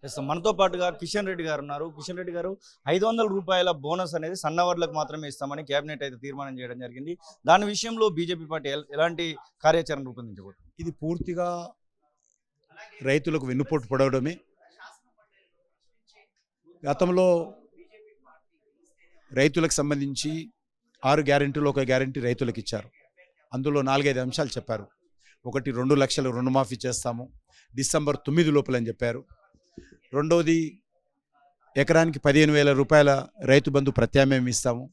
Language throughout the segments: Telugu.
ఎస్ మనతో పాటుగా కిషన్ రెడ్డి గారు ఉన్నారు. కిషన్ రెడ్డి గారు 500 రూపాయల బోనస్ అనేది సన్నవర్లకు మాత్రమే ఇస్తామని కేబినెట్ అయితే తీర్మానం చేయడం జరిగింది. దాని విషయంలో బీజేపీ పార్టీ ఎలాంటి కార్యాచరణ రూపొందించబోతుంది? ఇది పూర్తిగా రైతులకు వెన్నుపోటు పొడవడమే. గతంలో రైతులకు సంబంధించి 6 గ్యారెంటీలు ఒక గ్యారెంటీ రైతులకు ఇచ్చారు. అందులో 4-5 అంశాలు చెప్పారు. ఒకటి 2 లక్షలు రుణమాఫీ చేస్తాము డిసెంబర్ 9 లోపలని చెప్పారు. రెండోది ఎకరానికి 15,000 రూపాయల రైతు బంధు ప్రత్యామ్నాయం ఇస్తాము.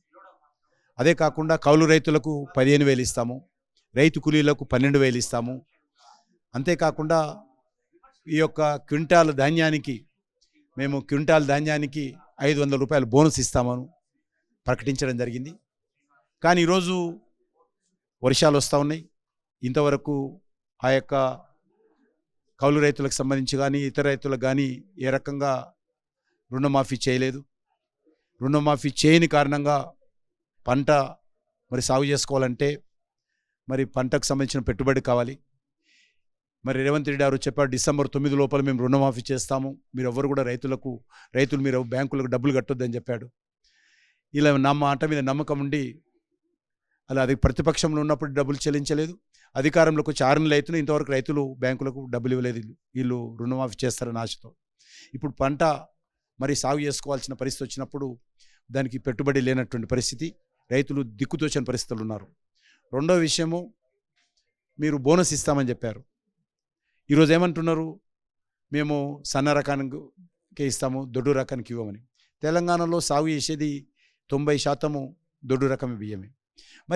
అదే కాకుండా కౌలు రైతులకు 15,000 ఇస్తాము, రైతు కూలీలకు 12,000 ఇస్తాము. అంతేకాకుండా ఈ యొక్క క్వింటాల్ ధాన్యానికి 500 రూపాయలు బోనస్ ఇస్తామని ప్రకటించడం జరిగింది. కానీ ఈరోజు వర్షాలు వస్తూ ఉన్నాయి. ఇంతవరకు ఆ యొక్క కౌలు రైతులకు సంబంధించి కానీ ఇతర రైతులకు కానీ ఏ రకంగా రుణమాఫీ చేయలేదు. రుణమాఫీ చేయని కారణంగా పంట సాగు చేసుకోవాలంటే పంటకు సంబంధించిన పెట్టుబడి కావాలి. రేవంత్ రెడ్డి గారు చెప్పారు, డిసెంబర్ 9 లోపల మేము రుణమాఫీ చేస్తాము, మీరు ఎవరు కూడా రైతులు మీరు బ్యాంకులకు డబ్బులు కట్టొద్దని చెప్పాడు. ఇలా నా మాట మీద నమ్మకం ఉండి అలా అది ప్రతిపక్షంలో ఉన్నప్పుడు డబ్బులు చెల్లించలేదు. అధికారంలోకి వచ్చి 6 నెలలు అవుతున్నా ఇంతవరకు రైతులు బ్యాంకులకు డబ్బులు ఇవ్వలేదు. వీళ్ళు రుణమాఫీ చేస్తారని ఆశతో ఇప్పుడు పంట సాగు చేసుకోవాల్సిన పరిస్థితి వచ్చినప్పుడు దానికి పెట్టుబడి లేనటువంటి పరిస్థితి, రైతులు దిక్కుతోచని పరిస్థితులు ఉన్నారు. రెండో విషయము, మీరు బోనస్ ఇస్తామని చెప్పారు. ఈరోజు ఏమంటున్నారు, మేము సన్న రకానికే ఇస్తాము, దొడ్డు రకానికి ఇవ్వమని. తెలంగాణలో సాగు చేసేది 90% దొడ్డు రకమే బియ్యమే.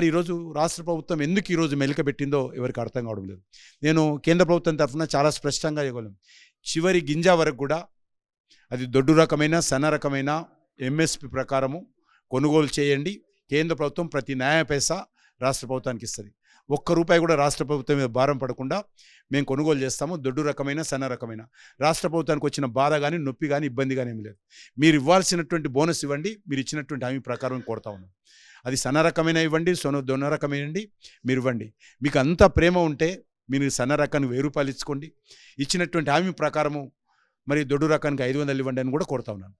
ఈరోజు రాష్ట్ర ప్రభుత్వం ఎందుకు ఈరోజు మెలికబెట్టిందో ఎవరికి అర్థం కావడం లేదు. నేను కేంద్ర ప్రభుత్వం తరఫున చాలా స్పష్టంగా ఇవ్వగలను, చివరి గింజ వరకు కూడా అది దొడ్డు రకమైన సన్న రకమైన ఎంఎస్పి ప్రకారము కొనుగోలు చేయండి. కేంద్ర ప్రభుత్వం ప్రతి న్యాయ పైసా రాష్ట్ర ప్రభుత్వానికి ఇస్తుంది. ₹1 కూడా రాష్ట్ర ప్రభుత్వం మీద భారం పడకుండా మేము కొనుగోలు చేస్తాము. దొడ్డు రకమైన సన్న రకమైన రాష్ట్ర ప్రభుత్వానికి వచ్చిన బాధ కానీ నొప్పి కానీ ఇబ్బంది కానీ ఏమి లేదు. మీరు ఇవ్వాల్సినటువంటి బోనస్ ఇవ్వండి, మీరు ఇచ్చినటువంటి హామీ ప్రకారం కోరుతా ఉన్నాం. అది సన్న రకమైన ఇవ్వండి, దొన్న రకమైనండి, మీరు ఇవ్వండి. మీకు అంత ప్రేమ ఉంటే మీరు సన్న రకానికి ₹1000 ఇచ్చుకోండి, ఇచ్చినటువంటి హామీ ప్రకారము దొడ్డు రకానికి 500 ఇవ్వండి అని కూడా కోరుతా ఉన్నాను.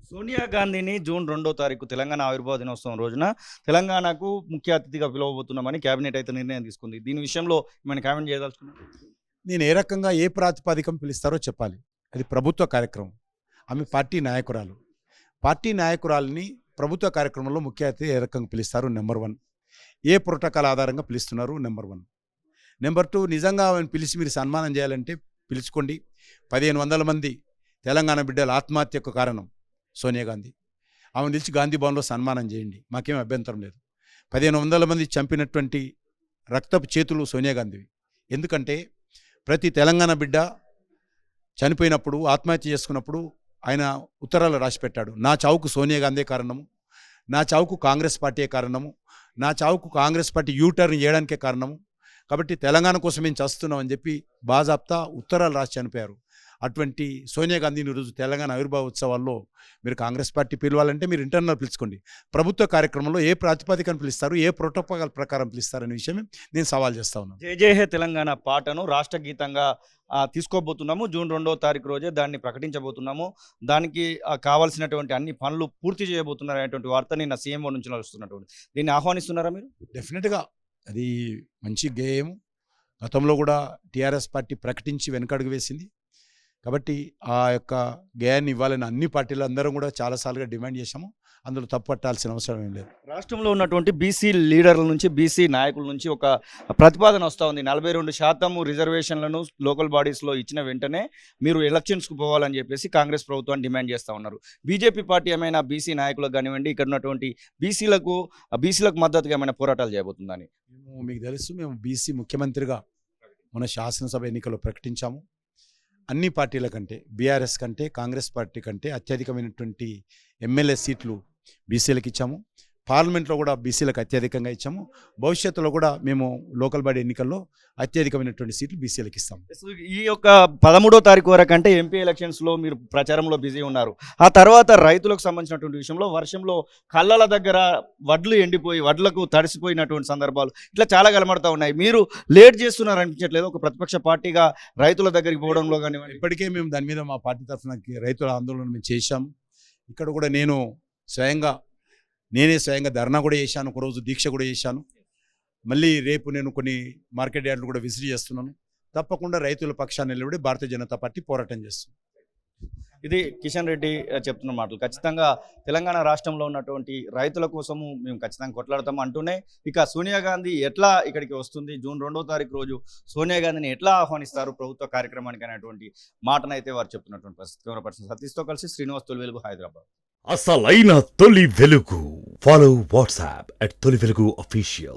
సోనియా గాంధీని జూన్ 2వ తారీఖు తెలంగాణ ఆవిర్భావ దినోత్సవం రోజున తెలంగాణకు ముఖ్య అతిథిగా పిలవబోతున్నామని కేబినెట్ అయితే నిర్ణయం తీసుకుంది. దీని విషయంలో ఏమైనా కామెంట్ చేయదలుచుకున్నాను? నేను ఏ రకంగా ఏ ప్రాతిపదికం పిలుస్తారో చెప్పాలి. అది ప్రభుత్వ కార్యక్రమం. ఆమె పార్టీ నాయకురాలని ప్రభుత్వ కార్యక్రమంలో ముఖ్య అతిథి ఏ రకంగా పిలుస్తారు? నెంబర్ 1. ఏ ప్రోటోకాల్ ఆధారంగా పిలుస్తున్నారు? నెంబర్ 1. నెంబర్ 2, నిజంగా ఆమెను పిలిచి మీరు సన్మానం చేయాలంటే పిలుచుకోండి. 1500 మంది తెలంగాణ బిడ్డల ఆత్మహత్యకు కారణం సోనియా గాంధీ. ఆమెను పిలిచి గాంధీ భవన్లో సన్మానం చేయండి, మాకేం అభ్యంతరం లేదు. 1500 మంది చంపినటువంటి రక్తపు చేతులు సోనియా గాంధీవి. ఎందుకంటే ప్రతి తెలంగాణ బిడ్డ చనిపోయినప్పుడు, ఆత్మహత్య చేసుకున్నప్పుడు ఆయన ఉత్తరాలు రాసి పెట్టాడు, నా చావుకు సోనియా గాంధీ కారణము, నా చావుకు కాంగ్రెస్ పార్టీయే కారణము, నా చావుకు కాంగ్రెస్ పార్టీ యూటర్న్ చేయడానికే కారణము, కాబట్టి తెలంగాణ కోసం మేము చేస్తున్నాం అని చెప్పి బాజాప్తా ఉత్తరాలు రాసి చనిపోయారు. అటువంటి సోనియా గాంధీని ఈరోజు తెలంగాణ ఆవిర్భావ ఉత్సవాల్లో మీరు కాంగ్రెస్ పార్టీ పిలవాలంటే మీరు ఇంటర్నల్ పిలుచుకోండి. ప్రభుత్వ కార్యక్రమంలో ఏ ప్రాతిపదికను పిలుస్తారు, ఏ ప్రోటోకాల్ ప్రకారం పిలుస్తారు అనే విషయం నేను సవాల్ చేస్తా ఉన్నాను. జై జై హే తెలంగాణ పాటను రాష్ట్ర గీతంగా తీసుకోబోతున్నాము. జూన్ 2వ తారీఖు రోజే దాన్ని ప్రకటించబోతున్నాము. దానికి కావాల్సినటువంటి అన్ని పనులు పూర్తి చేయబోతున్నారు అనేటువంటి వార్త నిన్న సీఎంఓ నుంచి వస్తున్నటువంటి, దీన్ని ఆహ్వానిస్తున్నారా మీరు? డెఫినెట్గా అది మంచి గేయం. గతంలో కూడా టీఆర్ఎస్ పార్టీ ప్రకటించి వెనకడుగు వేసింది. కాబట్టి ఆ యొక్క గేయాన్ని ఇవ్వాలని అన్ని పార్టీలు అందరం కూడా చాలాసార్లుగా డిమాండ్ చేశాము. అందులో తప్పట్టాల్సిన అవసరం ఏం లేదు. రాష్ట్రంలో ఉన్నటువంటి బీసీ లీడర్ల నుంచి, బీసీ నాయకుల నుంచి ఒక ప్రతిపాదన వస్తూ ఉంది. 42% రిజర్వేషన్లను లోకల్ బాడీస్లో ఇచ్చిన వెంటనే మీరు ఎలక్షన్స్కు పోవాలని చెప్పేసి కాంగ్రెస్ ప్రభుత్వాన్ని డిమాండ్ చేస్తూ ఉన్నారు. బీజేపీ పార్టీ ఏమైనా బీసీ నాయకులకు కానివ్వండి, ఇక్కడ ఉన్నటువంటి బీసీలకు మద్దతుగా ఏమైనా పోరాటాలు చేయబోతుందని? మీకు తెలుసు, మేము బీసీ ముఖ్యమంత్రిగా మన శాసనసభ ఎన్నికల్లో ప్రకటించాము. అన్ని పార్టీల కంటే, బీఆర్ఎస్ కంటే, కాంగ్రెస్ పార్టీ కంటే అత్యధికమైనటువంటి ఎమ్మెల్యే సీట్లు బీసీలకు ఇచ్చాము. పార్లమెంట్లో కూడా బీసీలకు అత్యధికంగా ఇచ్చాము. భవిష్యత్తులో కూడా మేము లోకల్ బాడీ ఎన్నికల్లో అత్యధికమైనటువంటి సీట్లు బీసీలకు ఇస్తాము. సో ఈ యొక్క 13వ తారీఖు వరకు అంటే ఎంపీ ఎలక్షన్స్లో మీరు ప్రచారంలో బిజీ ఉన్నారు. ఆ తర్వాత రైతులకు సంబంధించినటువంటి విషయంలో వర్షంలో కళ్ళల దగ్గర వడ్లు ఎండిపోయి వడ్లకు తడిసిపోయినటువంటి సందర్భాలు ఇట్లా చాలా కనబడతా ఉన్నాయి. మీరు లేట్ చేస్తున్నారు అనిపించట్లేదు ఒక ప్రతిపక్ష పార్టీగా రైతుల దగ్గరికి పోవడంలో కానివ్వండి? ఇప్పటికే మేము దాని మీద మా పార్టీ తరఫున రైతుల ఆందోళన మేము చేశాము. ఇక్కడ కూడా నేనే స్వయంగా ధర్నా కూడా చేశాను, ఒకరోజు దీక్ష కూడా చేశాను. మళ్ళీ రేపు నేను కొన్ని మార్కెట్ యార్డులు కూడా విజిట్ చేస్తున్నాను. తప్పకుండా రైతుల పక్షాన్ని నిలబడి భారతీయ జనతా పార్టీ పోరాటం చేస్తుంది. ఇది కిషన్ రెడ్డి చెప్తున్న మాటలు. ఖచ్చితంగా తెలంగాణ రాష్ట్రంలో ఉన్నటువంటి రైతుల కోసము మేము ఖచ్చితంగా కొట్లాడతాము అంటూనే ఇక సోనియా గాంధీ ఎట్లా ఇక్కడికి వస్తుంది, జూన్ 2వ తారీఖు రోజు సోనియా గాంధీని ఎట్లా ఆహ్వానిస్తారు ప్రభుత్వ కార్యక్రమానికి అనేటువంటి మాటనైతే వారు చెప్తున్నటువంటి పరిస్థితి. కెమెరా పర్సన్ సతీష్తో కలిసి శ్రీనివాస్ తొలివెలుగు, హైదరాబాద్. అసలైన తొలి వెలుగు. Follow WhatsApp @Tolivelugu official.